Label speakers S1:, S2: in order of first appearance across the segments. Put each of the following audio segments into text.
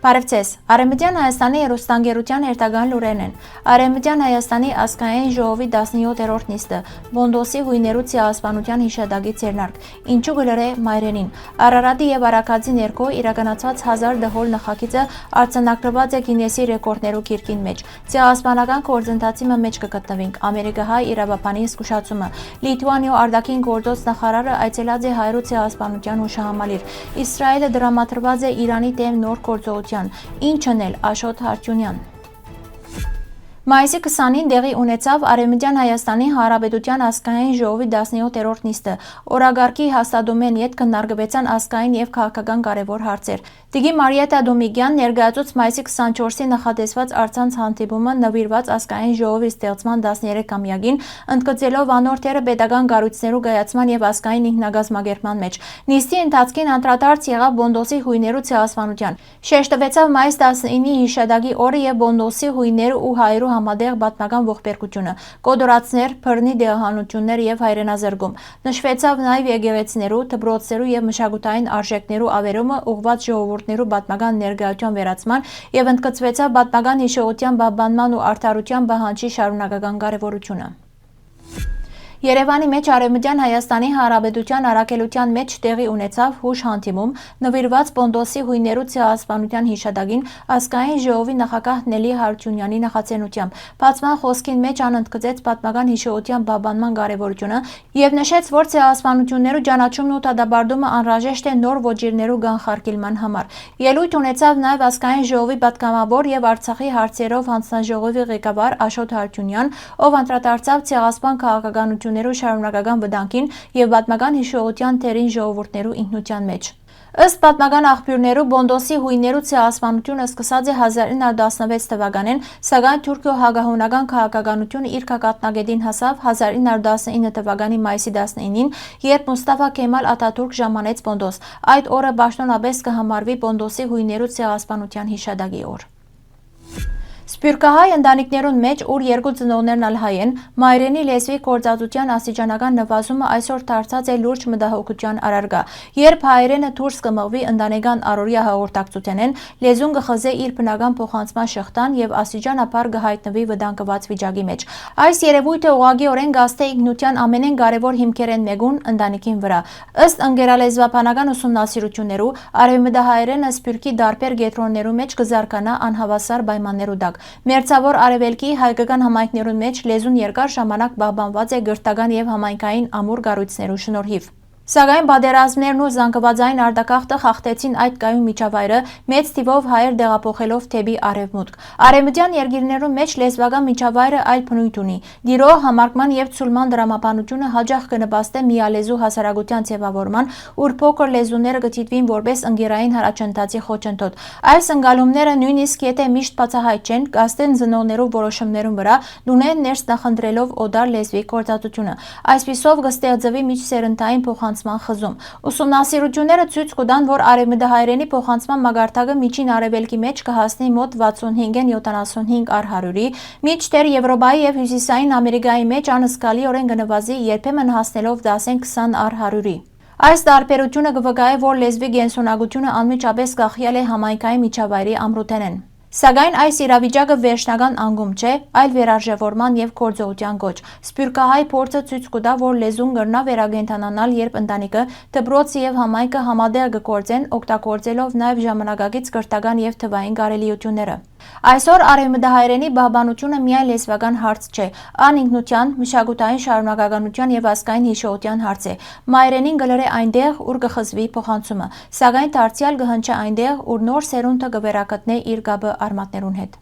S1: Բարևձեզ, Արևմտյան Հայաստանի հեռուստաընկերության հերթական լուրերն են։ Արևմտյան Հայաստանի ազգային ժողովի 17-րդ նիստը, Բոնդոսի հույներու ցեղասպանության հիշադակի ձեռնարկ, ինչու գլրե մայրենին։ Արարատի եւ Արաքածի ներքո իրականացված 1000 դհոլ նախագիծը արձանագրված է Գինեսի ռեկորդներու գիրքին մեջ։ Ցեղասպանական գործընթացի մեջ կգտնվենք ամերիկահայ իրավապանի զսկուշացումը։ Լիտվանիո արտաքին գործոց նախարարը այցելած է հայրու ցեղասպանության հուշահամալիր։ Իսրայելը դրամատրված է Իրանի դեմ նոր գործողության, ինչն էլ Աշոտ Հարությունյան։ Մայիսի 20-ին դեղի ունեցավ Արևմտյան Հայաստանի Հանրապետության ազգային ժողովի 17-րդ նիստը։ Օրագարկի հաստատումեն յետ քննարկվեցան ազգային եւ քաղաքական կարևոր հարցեր։ Տիգի Մարիետա Դոմիգյան ներկայացուց մայիսի 24-ի նախատեսված առցանց հանդիպումը նվիրված ազգային ժողովի ստեղծման 13-ամյակին, ընդգծելով անորթերը պետական կառույցներու գայացման եւ ազգային ինքնագազմագերման մեջ։ Նիստի ընթացքին անդրադարձ եղավ Բոնդոսի հույներու ցեղասպանության։ Շեշտվեցավ մայիս 19-ի հիշադակի օրը եւ Բոնդոսի հույներու ու հայերու համադեղ պատմական ողբերգությունը, կոդորացներ, բռնի դեղահանություններ եւ հայրենազրկում։ Նշվեցավ նաեւ եկեղեցիներու, դպրոցներու եւ մշակութային արժեքներու ավերումը ուղղված ժողովուրդներու պատմական ներկայության վերացման եւ ընդգծվեցավ պատմական հիշողության պահպանման ու արդարության պահանջի շարունակական կարեւորությունը։ Երևանի մեջ Արևմտյան Հայաստանի Հանրապետության առաքելության մեջ տեղի ունեցավ հուշ հանդիպում նվիրված Բոնդոսի հույներու ցեղասպանության հիշադակին ազգային ժողովի նախագահ Նելի Հարությունյանի նախաձեռնությամբ։ Բացման խոսքին մեջ անընդգծեց պատմական հիշողության պահպանման կարևորությունը եւ նշեց, որ ցեղասպանություններու ճանաչումն ու դատապարտումը անհրաժեշտ է նոր ոճիրներու կանխարգելման համար։ Ելույթ ունեցավ նաեւ ազգային ժողովի պատգամավոր եւ Արցախի հարցերով հանձնաժողովի ղեկավար Աշոտ Հարությունյան, ով անդրադարձավ ցեղասպան քաղաքականություններու շարունակական վտանգին եւ պատմական հիշողության թերին ժողովուրդներու ինքնության մեջ։ Ըստ պատմական աղբյուրներու Բոնդոսի հույներու ցեղասպանությունը սկսած է 1916 թվականին, սակայն թուրքիո հակահունական քաղաքականությունը իր կակատնագետին հասավ 1919 թվականի մայիսի 19-ին, երբ Մուստաֆա Քեմալ Աթաթուրք ժամանեց Բոնդոս։ Այդ օրը պաշտոնապես կհամարվի Բոնդոսի հույներու ցեղասպանության հիշադակի օր։ Սփյուռքահայ ընտանիքներուն մեջ, ուր երկու ծնողներն ալ հայ են, մայրենի լեզվի գործածության աստիճանական նվազումը այսօր դարձած է լուրջ մտահոգության առարկա։ Երբ հայերենը դուրս կմղվի ընտանեկան առօրյա հաղորդակցութենեն, լեզուն կխզե իր բնական փոխանցման շղթան եւ աստիճանաբար կհայտնվի վտանգված վիճակի մեջ։ Այս երևույթը ուղղակիորեն գաստե ինքնության ամենեն կարևոր հիմքերեն մեկուն ընտանիքին վրա։ Ըստ ընկերալեզվաբանական ուսումնասիրություններու, արևմտահայերենը սփյուռքի դարբեր կետրոններու մեջ կզարգանա անհավասար պայմաններու տակ։ Մերձավոր արևելքի հայկական համայնքներուն մեջ լեզուն երկար ժամանակ պահպանված է գրթական եւ համայնքային ամուր կառույցներու շնորհիվ։ Սակայն պատերազմներն ու զանգվածային արտագաղթը խախտեցին այդ կայուն միջավայրը, մեծ թիվով հայեր տեղափոխելով թեպի արևմուտք։ Արևմտյան երկիրներու մեջ լեզվական միջավայրը այլ բնույթ ունի։ Դիրո համարկման եւ ցուլման դրամապանությունը հաջող կնպաստե միալեզու հասարակության ձևավորման, ուր փոքր լեզուները կդիտվին որպես ընկերային հարաճընթացի խոչընդոտ։ Այս ընկալումները նույնիսկ եթե միշտ բացահայտ չեն, կաստեն ծնողներու որոշումներուն վրա, դունեն ներս նախընտրելով օդար լեզվի գործածությունը։ Այսպիսով կստեղծվի միջսերնդային խզում։ Ուսումնասիրությունները ցույց կտան, որ արևմտահայերենի փոխանցման մակարդակը միջին արևելքի մեջ կհասնի մոտ 65-ին 75 առ 100-ի, մինչդեռ Եվրոպայի եւ Հյուսիսային Ամերիկայի մեջ անզգալիորեն կնվազի, երբեմն հասնելով 10-20 առ 100-ի։ Այս տարբերությունը կվկայե, որ լեզվի կենսունակությունը անմիջապես կախյալ է համայնքային միջավայրի ամրութենեն։ Սակայն այս իրավիճակը վերջնական անգամ չէ, այլ վերարժևորման եւ գործողության կոչ։ Սփյուռքահայ փորձը ցույց կտա, որ լեզուն կրնա վերագենթանանալ, երբ ընտանիքը, դպրոցը եւ համայնքը համատեղ կգործեն, օգտագործելով նաեւ ժամանակակից կրթական եւ թվային կարելիությունները։ Այսօր արևմտահայերենի պահպանությունը միայն լեզվական հարց չէ, ան ինքնության, մշակութային շարունակականության եւ ազգային հիշողության հարց է։ Մայրենին գլրե այնտեղ, ուր կխզվի փոխանցումը, սակայն դարձյալ կհնչի այնտեղ, ուր նոր սերունդը կվերակտնե իր գաբը արմատներուն հետ։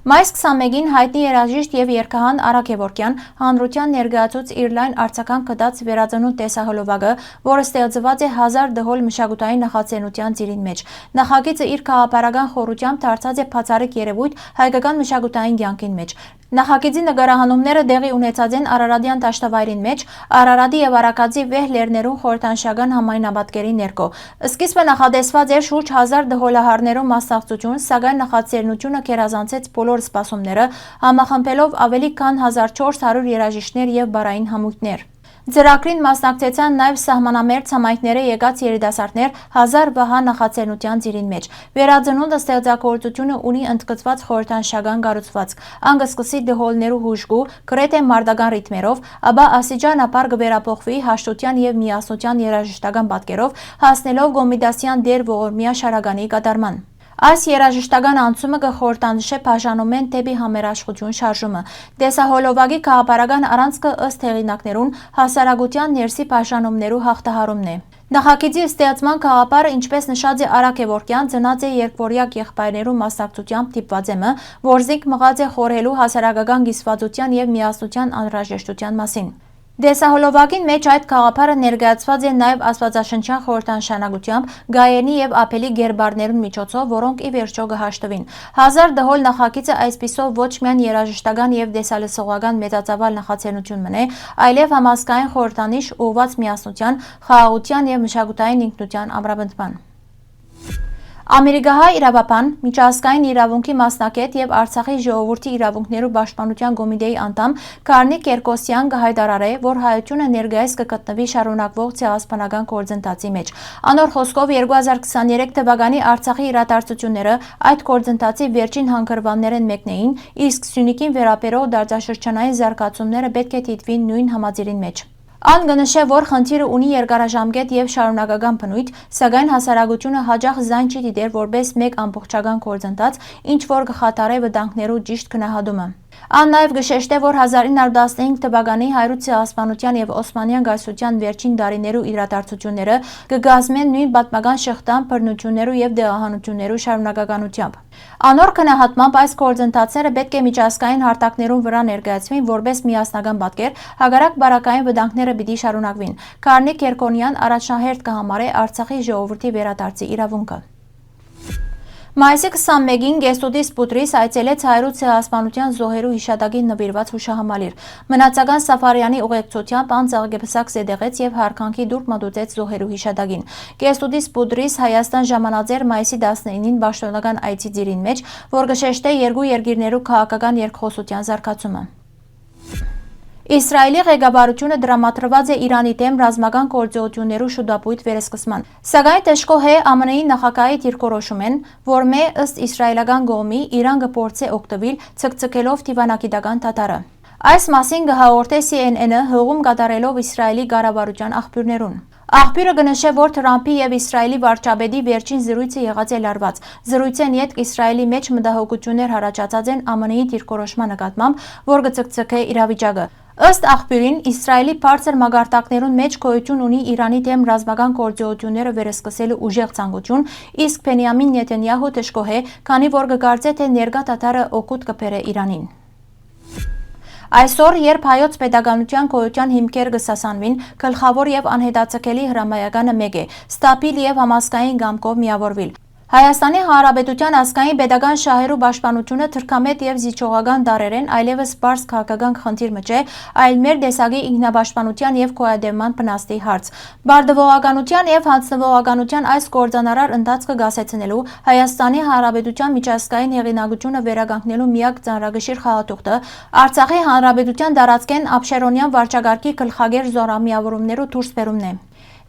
S1: Մայիս 21-ին հայտնի երաժիշտ եւ երգահան Արա Գևորգյան հանրության ներկայացուց իր լայն արձական կտած վերածնունդ տեսահոլովակը, որը ստեղծված է 1000 դհոլ մշակութային նախաձեռնության ծիրին մեջ։ Նախագիծը իր քաղաքապարական խորությամբ դարձած է բացառիկ երևույթ հայկական մշակութային կյանքին մեջ։ Նախագիծի նկարահանումները տեղի ունեցած են Արարատյան դաշտավայրին մեջ, Արարատի եւ Արաքածի վեհ լեռներու խորհրդանշական համայնապատկերի ներքո։ Սկիզբը նախադեсված էր շուրջ 1000 դհոլահարներու մասնակցություն, սակայն նախաձեռնությունը գերազանցեց բոլոր սպասումները, համախմբելով ավելի քան 1400 երաժիշտներ եւ բարային համույթներ։ Ծրագրին մասնակցեցան նաև սահմանամերձ համայնքները եկած երիտասարդներ 1000 վհ նախաձեռնության ծիրին մեջ։ Վերածնունդը ստեղծագործությունը ունի ընդգծված խորհրդանշական կառուցվածք, ան կսկսի դհոլներու հուժգու, գրեթե մարդական ռիթմերով, ապա աստիճանաբար կվերափոխվի հաշտության եւ միասնության երաժշտական պատկերով, հասնելով Գոմիդասյան դեր ողորմյա շարագանի կատարման։ Այս երաժշտական անցումը կխորհրդանշե բաժանումեն դեպի համերաշխություն շարժումը։ Տեսահոլովակի քաղաքական առանցքը ըստ հեղինակներուն հասարակության ներսի բաժանումներու հաղթահարումն է։ Նախագիծի ստեղծման գաղափարը, ինչպես նշած է Արա Գևորգյան, ծնած է երկվորյակ եղբայրներու մասնակցությամբ դիպված է, որզիկ մղած է խորհելու հասարակական կիսվածության եւ միասնության անհրաժեշտության մասին։ Տեսահոլովակին մեջ այդ գաղափարը ներկայացված է նաև աստվածաշնչյան խորհրդանշանակությամբ գայենի եւ ափելի գերբարներուն միջոցով, որոնք ի վերջո կհաշտվին։ 1000 դհոլ նախագիծը այսպիսով ոչ միայն երաժշտական եւ տեսալսողական մեծածավալ նախաձեռնություն մնե, այլև համազգային խորհրդանիշ ուղղված միասնության, խաղաղության եւ մշակութային ինքնության ամրապնդման։ Ամերիկահայ իրավաբան, միջազգային իրավունքի մասնակետ եւ Արցախի ժողովրդի իրավունքներու պաշտպանության կոմիտեի անդամ Կարնիկ Կերկոսյան կհայտարարե, որ հայությունը ներկայիս կգտնվի շարունակվող ցեղասպանական գործընթացի մեջ։ Անոր խոսքով 2023 թվականի Արցախի իրադարձությունները այդ գործընթացի վերջին հանգրվաններն մեկն էին, իսկ Սյունիքին վերաբերող դարձաշրջանային զարգացումները պետք է դիտվին նույն համաձայնին մեջ։ Ան կնշե, որ խնդիրը ունի երկարաժամկետ եւ շարունակական բնույթ, սակայն հասարակությունը հաջող զայն չի դիտեր որպես մեկ ամբողջական գործընթաց, ինչ որ կխաթարե վտանգներու ճիշտ գնահատումը։ Ան նաև կշեշտե, որ 1915 թվականի հայրու ցեղասպանության եւ Օսմանյան գայսրության վերջին տարիներու իրադարձությունները կգազմեն նույն պատմական շղթան, բռնություններու եւ դեղահանություններու շարունակականությամբ։ Անոր գնահատմամբ այս գործընթացները պետք է միջազգային հարթակներուն վրա ներկայացվին որպես միասնական պատկեր, հակառակ բարակային վտանգները պիտի շարունակվին։ Կարնիկ Կերկոնյան առաջնահերթ կհամարե Արցախի ժողովրդի վերադարձի իրավունքը։ Մայիսի 21-ին Գեստուտիս Պուտրիս այցելեց հայրու ցեղասպանության զոհերու հիշատակին նվիրված հուշահամալիր։ Մնացական Սաֆարյանի ուղեկցությամբ ան ցեղգեփսակ զեդեղեց եւ հարկանքի դուրք մատուցեց զոհերու հիշատակին։ Գեստուտիս Պուտրիս Հայաստան ժամանած էր մայիսի 19-ին պաշտոնական այցի ծիրին մեջ, որ կշեշտե երկու երկիրներու քաղաքական երկխոսության զարգացումը։ Իսրայելի ղեկավարությունը դրամատրված է Իրանի դեմ ռազմական գործողություններու շուտապույտ վերսկսման։ Սակայն դժգոհ է ԱՄՆ-ի նախագահի դիրքորոշումեն, որ մե ըստ իսրայելական կողմի Իրան կփորձե օգտվել ցկցկելով դիվանագիտական դատարը։ Այս մասին կհաղորդե CNN-ը հողում կատարելով Իսրայելի կառավարության աղբյուրներուն։ Աղբյուրը կնշե, որ Թրամփի եւ Իսրայելի վարչապետի վերջին զրույցը եղած է լարված։ Զրույցեն յետ Իսրայելի մեջ մտահոգություններ առաջացած են ԱՄՆ-ի դիրքորոշման նկատմամբ, որ կցկցկե իրավիճակը։ Ըստ աղբյուրին, Իսրայելի բարձր մագարտակներուն մեջ գոյություն ունի Իրանի դեմ ռազմական գործողությունները վերսկսելու ուժեղ ցանկություն, իսկ Բենյամին Նեթանյահու դժգոհ է, քանի որ կգործե թե ներկա դատարը օգուտ կբերե Իրանին։ Այսօր, երբ հայոց պետականության գոյության հիմքեր կսասանվին, գլխավոր եւ անհետաձգելի հրամայականը մեկ է՝ ստաբիլ եւ համազգային կամքով միավորվել։ Հայաստանի Հանրապետության ազգային պետական շահերու պաշտպանությունը թրքամետ եւ զիջողական դարերեն այլևս բարձ քաղաքական խնդիր մը չէ, այլ մեր տեսակի ինքնապաշտպանության եւ գոյատևման վնասի հարց։ Բարդվողականության եւ հանձնվողականության այս կորձանարար ընթացքը գասեցնելու Հայաստանի Հանրապետության միջազգային հեղինակությունը վերականգնելու միակ ծանրագշիր խաղաթուղթը Արցախի Հանրապետության տարածքեն Աբշերոնյան վարչագահի գլխագեր զորամիավորումներու դուրս բերումն է։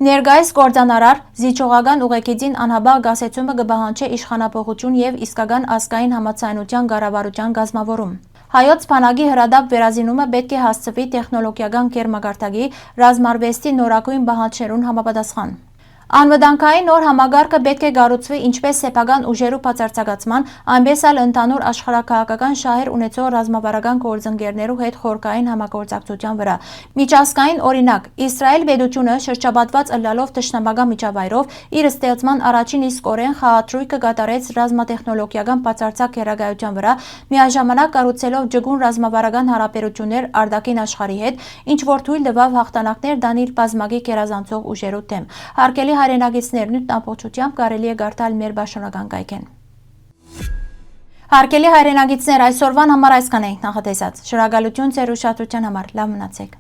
S1: Ներկայիս կորձանարար զիջողական ուղեկիցին անհաբաղ գասեցումը կբահանչի իշխանապողություն եւ իսկական ազգային համացայնության կառավարության գազմավորում։ Հայոց բանակի հրադապ վերազինումը պետք է հասցվի տեխնոլոգիական կերմակարդակի ռազմարվեստի նորագույն պահանջներուն համապատասխան։ Անվտանգային նոր համագարկը պետք է կառուցվի ինչպես սեփական ուժերու բացարձակացման, այնպես էլ ընդհանուր աշխարհակահաղական շահեր ունեցող ռազմավարական գործընկերներու հետ խորքային համագործակցության վրա։ Միջազգային օրինակ, Իսրայել պետությունը շրջապատված ըլլալով թշնամական միջավայրով իր ստեղծման առաջին իսկ օրեն խաղատրույքը կատարեց ռազմատեխնոլոգիական բացարձակ հերագայության վրա, միաժամանակ կառուցելով ջգուն ռազմավարական հարաբերություններ արտաքին աշխարհի հետ, ինչ որ թույլ տվավ հաղթանակներ դանել բազմակի գերազանցող ուժերու դեմ։ Հարգելի հայրենագիտներ, նույն ամբողջությամբ կարելի է գարտալ մեր պաշտոնական կայքեն։ Հարգելի հայրենագիտներ, այսօրվան համար այսքան ենք նախատեսած։ Շնորհակալություն ձեր ուշադրության համար։ Լավ մնացեք։